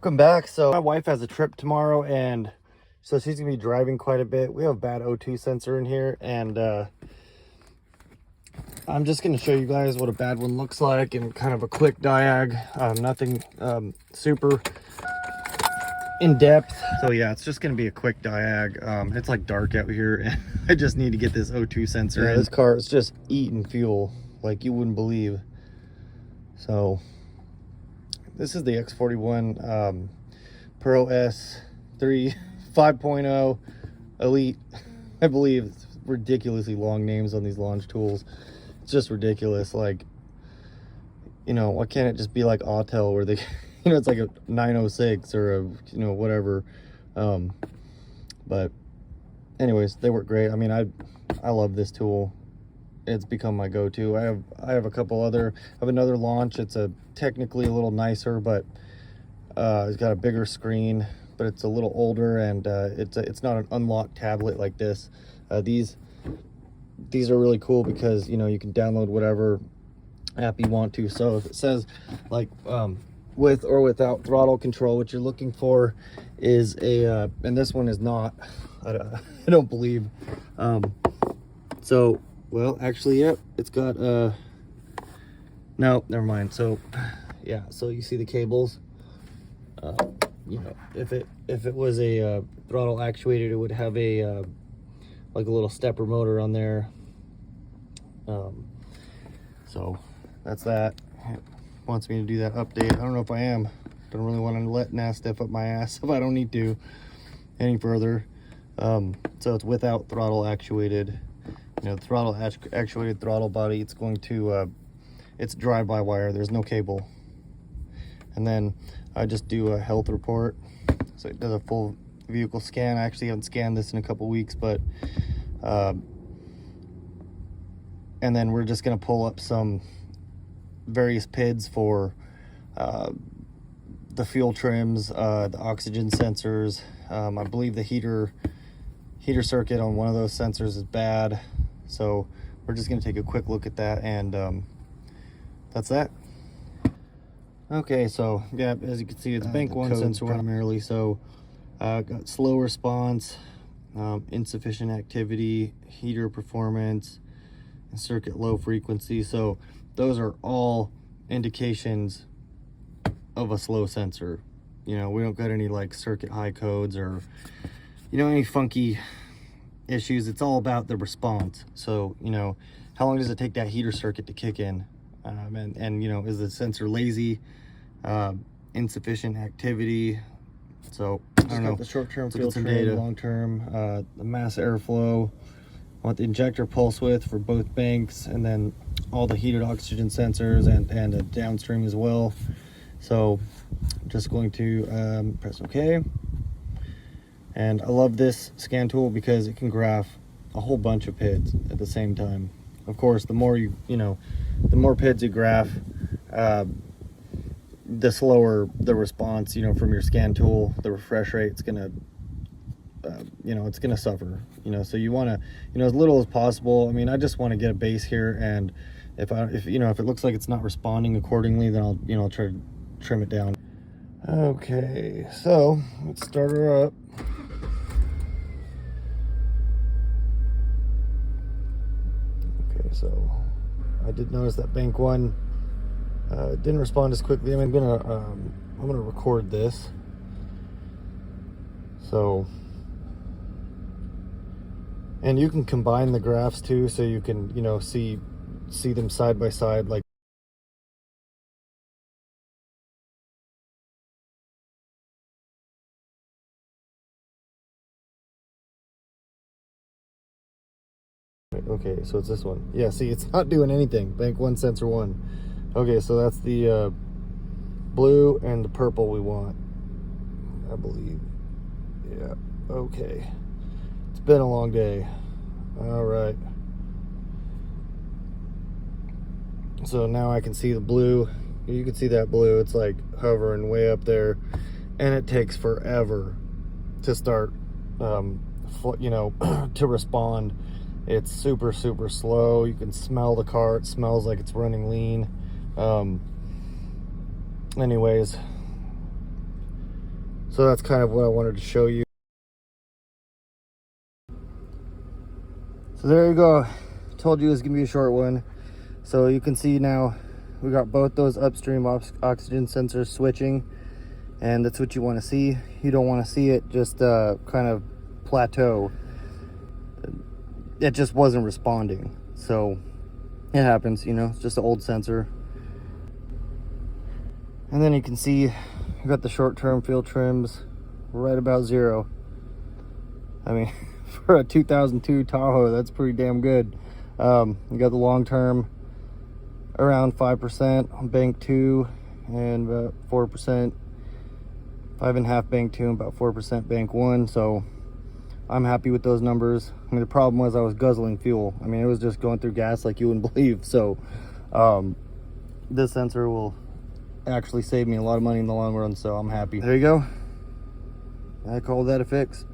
Welcome back. So my wife has a trip tomorrow, and so she's gonna be driving quite a bit. We have a bad O2 sensor in here, and I'm just gonna show you guys what a bad one looks like and kind of a quick diag. Nothing super in depth. So yeah, it's just gonna be a quick diag. It's like dark out here, and I just need to get this O2 sensor in. This car is just eating fuel like you wouldn't believe. So this is the X41 Pro S3 5.0 Elite. I believe it's ridiculously long names on these launch tools. It's just ridiculous. Like, you know, why can't it just be like Autel where they, you know, it's like a 906 or a, you know, whatever. But anyways, they work great. I mean, I love this tool. It's become my go-to. I have a couple other, I have another launch. It's technically a little nicer, but it's got a bigger screen, but it's a little older, and it's not an unlocked tablet like this. These are really cool because, you know, you can download whatever app you want to. So if it says like with or without throttle control, what you're looking for is a and this one is not, I don't believe. So well, actually, yep, it's got no, never mind. So yeah, so you see the cables. You know, if it was a throttle actuated, it would have a like a little stepper motor on there. So that's that. It wants me to do that update. I don't know if I am. Don't really want to let NASTF up my ass if I don't need to any further. So it's without throttle actuated. You know, throttle actuated throttle body. It's going to it's drive-by-wire. There's no cable. And then I just do a health report, so it does a full vehicle scan. I actually haven't scanned this in a couple weeks, but and then we're just going to pull up some various PIDs for the fuel trims, the oxygen sensors. I believe the heater circuit on one of those sensors is bad, so we're just going to take a quick look at that, and that's that. Okay, so yeah, as you can see, it's bank one sensor primarily. So got slow response, insufficient activity, heater performance, and circuit low frequency. So those are all indications of a slow sensor. You know, we don't got any like circuit high codes or, you know, any funky issues. It's all about the response. So, you know, how long does it take that heater circuit to kick in? And you know, is the sensor lazy, insufficient activity? So I don't know. The short-term field data, long-term, the mass airflow, what the injector pulse width for both banks, and then all the heated oxygen sensors and a downstream as well. So I'm just going to press OK. And I love this scan tool because it can graph a whole bunch of PIDs at the same time. Of course, the more the more PIDs you graph, the slower the response, you know, from your scan tool. The refresh rate's gonna, you know, it's gonna suffer. You know, so you want to, you know, as little as possible. I mean, I just want to get a base here, and if you know, if it looks like it's not responding accordingly, then I'll, you know, try to trim it down. Okay, so let's start her up. So I did notice that bank one didn't respond as quickly. I'm gonna record this. So, and you can combine the graphs too, so you can, you know, see them side by side, like. Okay, so it's this one. Yeah, see, it's not doing anything. Bank one, sensor one. Okay, so that's the blue and the purple we want, I believe. Yeah, okay. It's been a long day. All right. So now I can see the blue. You can see that blue. It's like hovering way up there, and it takes forever to start, you know, to respond. It's super slow. You can smell the car. It smells like it's running lean. Anyways, So that's kind of what I wanted to show you. So there you go. Told you it was gonna be a short one. So you can see now we got both those upstream oxygen sensors switching, and that's what you want to see. You don't want to see it just kind of plateau. It just wasn't responding. So it happens, you know, it's just an old sensor. And then you can see we got the short-term field trims right about 0. I mean, for a 2002 Tahoe, that's pretty damn good. You got the long-term around 5% on bank 2 and about 4%, 5.5 bank 2 and about 4% bank 1. So I'm happy with those numbers. I mean, the problem was I was guzzling fuel. I mean, it was just going through gas like you wouldn't believe. So this sensor will actually save me a lot of money in the long run, so I'm happy. There you go. I call that a fix.